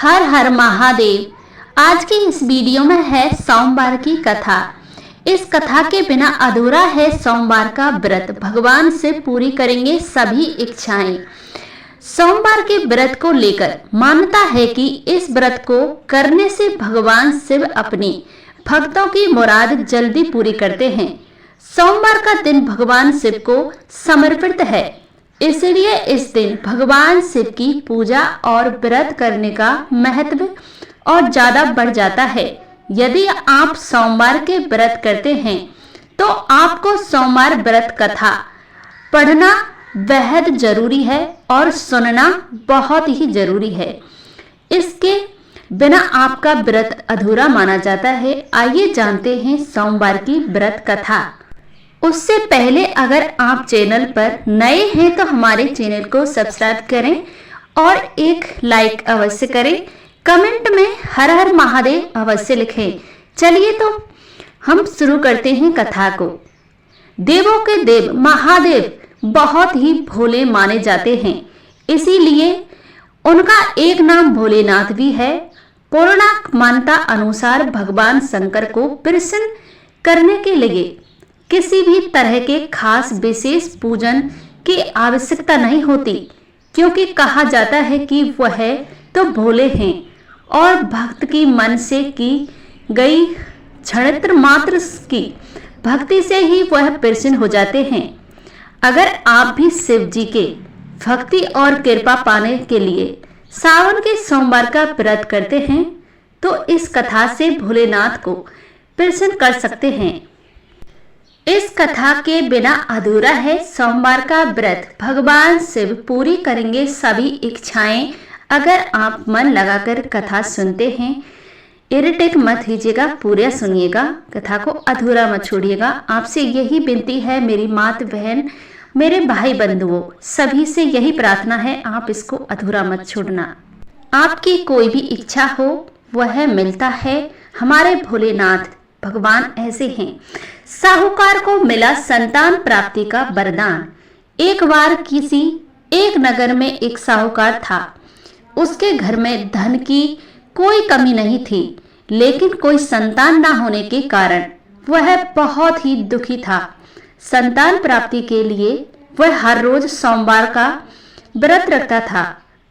हर हर महादेव। आज की इस वीडियो में है सोमवार की कथा। इस कथा के बिना अधूरा है सोमवार का व्रत। भगवान से पूरी करेंगे सभी इच्छाएं। सोमवार के व्रत को लेकर मान्यता है कि इस व्रत को करने से भगवान शिव अपनी भक्तों की मुराद जल्दी पूरी करते हैं। सोमवार का दिन भगवान शिव को समर्पित है, इसलिए इस दिन भगवान शिव की पूजा और व्रत करने का महत्व और ज्यादा बढ़ जाता है। यदि आप सोमवार के व्रत करते हैं तो आपको सोमवार व्रत कथा पढ़ना बेहद जरूरी है और सुनना बहुत ही जरूरी है। इसके बिना आपका व्रत अधूरा माना जाता है। आइए जानते हैं सोमवार की व्रत कथा। उससे पहले अगर आप चैनल पर नए हैं तो हमारे चैनल को सब्सक्राइब करें और एक लाइक अवश्य करें। कमेंट में हर हर महादेव अवश्य लिखें। चलिए तो हम शुरू करते हैं कथा को। देवों के देव महादेव बहुत ही भोले माने जाते हैं, इसीलिए उनका एक नाम भोलेनाथ भी है। पौराणिक मान्यता अनुसार भगवान शंकर को प्रसन्न करने के लिए किसी भी तरह के खास विशेष पूजन की आवश्यकता नहीं होती, क्योंकि कहा जाता है कि वह तो भोले हैं और भक्त की मन से की गई क्षणित्र मात्र की भक्ति से ही वह प्रसन्न हो जाते हैं। अगर आप भी शिव जी के भक्ति और कृपा पाने के लिए सावन के सोमवार का व्रत करते हैं तो इस कथा से भोलेनाथ को प्रसन्न कर सकते हैं। इस कथा के बिना अधूरा है सोमवार का व्रत। भगवान शिव पूरी करेंगे सभी इच्छाएं। अगर आप मन लगाकर कथा सुनते हैं, इरिटेट मत कीजिएगा, पूरा सुनिएगा, कथा को अधूरा मत छोड़िएगा। आपसे यही विनती है, मेरी माता बहन, मेरे भाई बंधुओं, सभी से यही प्रार्थना है, आप इसको अधूरा मत छोड़ना। आपकी कोई भी इच्छा हो वह मिलता है। हमारे भोलेनाथ भगवान ऐसे हैं। साहूकार को मिला संतान प्राप्ति का वरदान। एक बार किसी एक नगर में एक साहूकार था। उसके घर में धन की कोई कमी नहीं थी, लेकिन कोई संतान ना होने के कारण वह बहुत ही दुखी था। संतान प्राप्ति के लिए वह हर रोज सोमवार का व्रत रखता था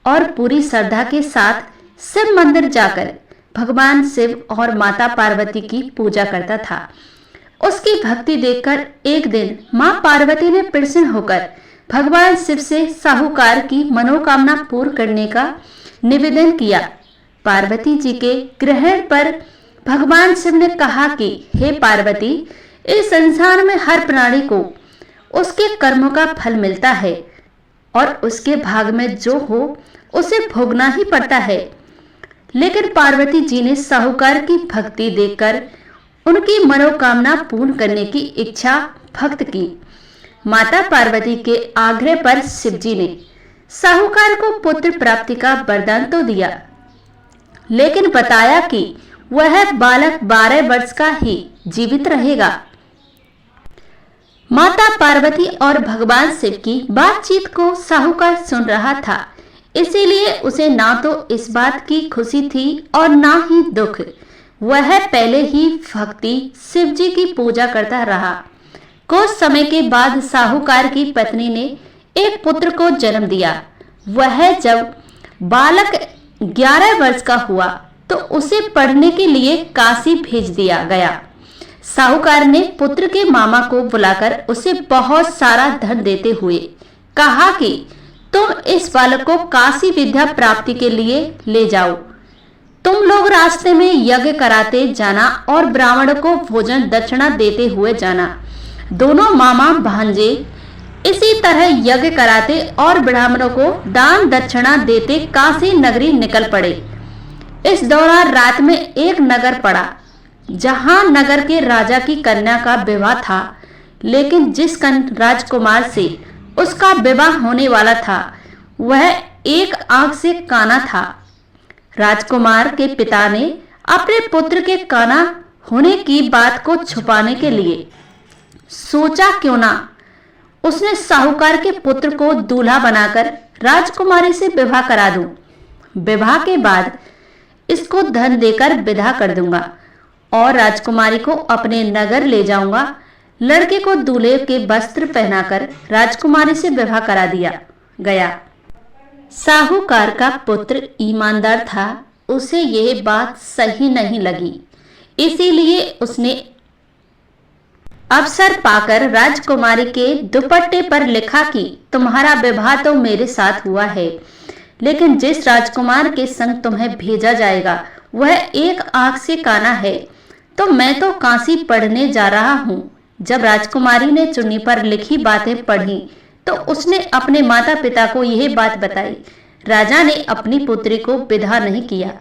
और पूरी श्रद्धा के साथ शिव मंदिर जाकर भगवान शिव और माता पार्वती की पूजा करता था। उसकी भक्ति देखकर एक दिन मां पार्वती ने प्रसन्न होकर भगवान शिव से साहूकार की मनोकामना पूर्ण करने का निवेदन किया। पार्वती जी के ग्रहण पर भगवान शिव ने कहा कि हे पार्वती, इस संसार में हर प्राणी को उसके कर्मों का फल मिलता है और उसके भाग में जो हो उसे भोगना ही पड़ता है। लेकिन पार्वती जी ने साहूकार की भक्ति देखकर उनकी मनोकामना पूर्ण करने की इच्छा व्यक्त की। माता पार्वती के आग्रह पर शिवजी ने साहूकार को पुत्र प्राप्ति का वरदान तो दिया, लेकिन बताया कि वह बालक 12 वर्ष का ही जीवित रहेगा। माता पार्वती और भगवान शिव की बातचीत को साहूकार सुन रहा था, इसीलिए उसे ना तो इस बात की खुशी थी और ना ही दुख। वह पहले ही भक्ति शिव जी की पूजा करता रहा। कुछ समय के बाद साहूकार की पत्नी ने एक पुत्र को जन्म दिया। वह जब बालक 11 वर्ष का हुआ तो उसे पढ़ने के लिए काशी भेज दिया गया। साहूकार ने पुत्र के मामा को बुलाकर उसे बहुत सारा धन देते हुए कहा कि तुम इस बालक को काशी विद्या प्राप्ति के लिए ले जाओ। तुम लोग रास्ते में यज्ञ कराते जाना और ब्राह्मण को भोजन दक्षिणा देते हुए जाना। दोनों मामा भांजे इसी तरह यज्ञ कराते और ब्राह्मणों को दान दक्षिणा देते काशी नगरी निकल पड़े। इस दौरान रात में एक नगर पड़ा जहां नगर के राजा की कन्या का विवाह था, लेकिन जिस राजकुमार से उसका विवाह होने वाला था वह एक आंख से काना था। राजकुमार के पिता ने अपने पुत्र के काना होने की बात को छुपाने के लिए सोचा क्यों ना उसने साहूकार के पुत्र को दूल्हा बनाकर राजकुमारी से विवाह करा दूं। विवाह के बाद इसको धन देकर विदा कर दूंगा और राजकुमारी को अपने नगर ले जाऊंगा। लड़के को दूल्हे के वस्त्र पहनाकर राजकुमारी से विवाह करा दिया गया। साहूकार का पुत्र ईमानदार था, उसे यह बात सही नहीं लगी, इसीलिए उसने अवसर पाकर राजकुमारी के दुपट्टे पर लिखा कि तुम्हारा विवाह तो मेरे साथ हुआ है, लेकिन जिस राजकुमार के संग तुम्हें भेजा जाएगा वह एक आंख से काना है, तो मैं तो काशी पढ़ने जा रहा हूँ। जब राजकुमारी ने चुन्नी पर लिखी बातें पढ़ी तो उसने अपने माता पिता को यह बात बताई। राजा ने अपनी पुत्री को विदा नहीं किया,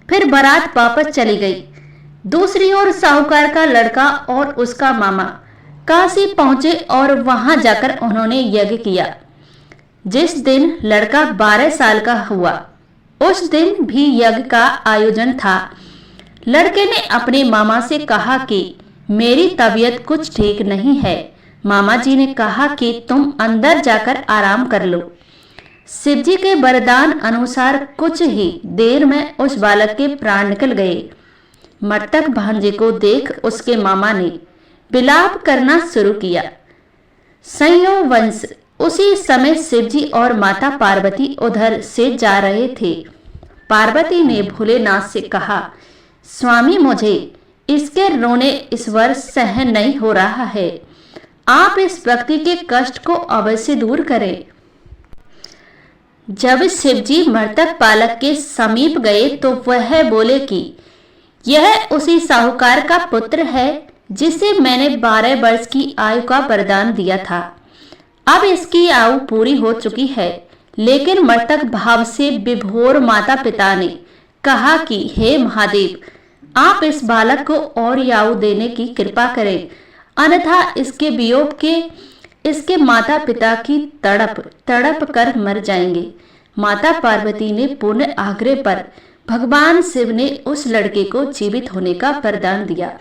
फिर बारात वापस चली गई। दूसरी ओर साहूकार का लड़का और उसका मामा काशी पहुंचे और वहां जाकर उन्होंने यज्ञ किया। जिस दिन लड़का 12 साल का हुआ उस दिन भी यज्ञ का आयोजन था। लड़के ने अपने मामा से कहा कि मेरी तबीयत कुछ ठीक नहीं है। मामा जी ने कहा कि तुम अंदर जाकर आराम कर लो। शिवजी के वरदान अनुसार कुछ ही देर में उस बालक के प्राण निकल गए। मृतक भांजे को देख उसके मामा ने विलाप करना शुरू किया। संयोग वंश उसी समय शिवजी और माता पार्वती उधर से जा रहे थे। पार्वती ने भोलेनाथ से कहा, स्वामी मुझे इसके रोने इस वर्ष सहन नहीं हो रहा है, आप इस व्यक्ति के कष्ट को अवश्य दूर करें। जब शिवजी मृतक बालक के समीप गए तो वह बोले कि यह उसी साहूकार का पुत्र है जिसे मैंने 12 वर्ष की आयु का वरदान दिया था। अब इसकी आयु पूरी हो चुकी है, लेकिन मृतक भाव से विभोर माता पिता ने कहा कि हे महादेव, आप इस बालक को और आयु देने की कृपा करें, अन्यथा इसके वियोग के इसके माता पिता की तड़प तड़प कर मर जाएंगे। माता पार्वती ने पूर्ण आग्रह पर भगवान शिव ने उस लड़के को जीवित होने का वरदान दिया।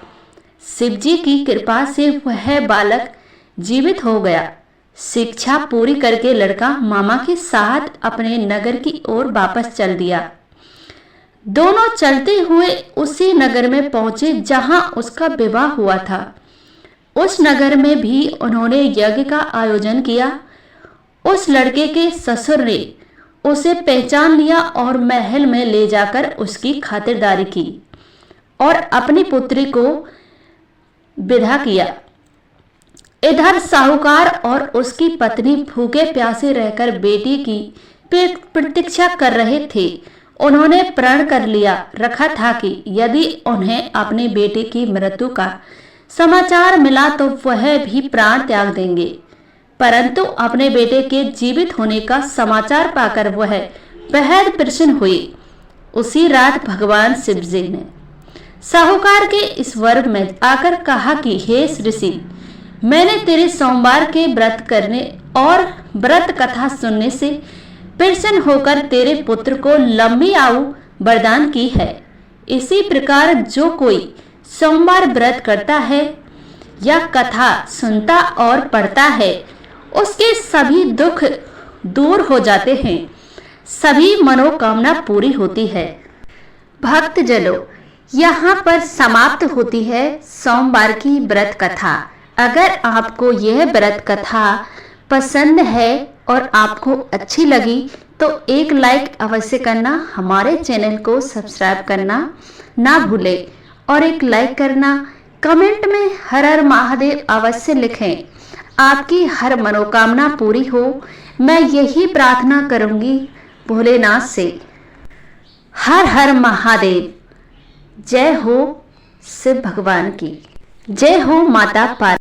शिवजी की कृपा से वह बालक जीवित हो गया। शिक्षा पूरी करके लड़का मामा के साथ अपने नगर की ओर वापस चल दिया। दोनों चलते हुए उसी नगर में पहुंचे जहां उसका विवाह हुआ था। उस नगर में भी उन्होंने यज्ञ का आयोजन किया। उस लड़के के ससुर ने उसे पहचान लिया और महल में ले जाकर उसकी खातिरदारी की और अपनी पुत्री को विदा किया। इधर साहूकार और उसकी पत्नी भूखे प्यासे रहकर बेटी की प्रतीक्षा कर रहे थे। उन्होंने प्रण कर लिया रखा था कि यदि उन्हें अपनी बेटी की मृत्यु का समाचार मिला तो वह भी प्राण त्याग देंगे, परंतु अपने बेटे के जीवित होने का समाचार पाकर वह बेहद प्रसन्न हुई। उसी रात भगवान शिवजी ने साहूकार के इस वर में आकर कहा कि हे ऋषि, मैंने तेरे सोमवार के व्रत करने और व्रत कथा सुनने से प्रसन्न होकर तेरे पुत्र को लंबी आयु वरदान की है। इसी प्रकार जो कोई सोमवार व्रत करता है या कथा सुनता और पढ़ता है उसके सभी दुख दूर हो जाते हैं, सभी मनोकामना पूरी होती है। भक्तजनों, यहाँ पर समाप्त होती है सोमवार की व्रत कथा। अगर आपको यह व्रत कथा पसंद है और आपको अच्छी लगी तो एक लाइक अवश्य करना, हमारे चैनल को सब्सक्राइब करना ना भूलें और एक लाइक करना। कमेंट में हर हर महादेव अवश्य लिखें। आपकी हर मनोकामना पूरी हो, मैं यही प्रार्थना करूंगी भोलेनाथ से। हर हर महादेव। जय हो शिव भगवान की, जय हो माता पार्वती।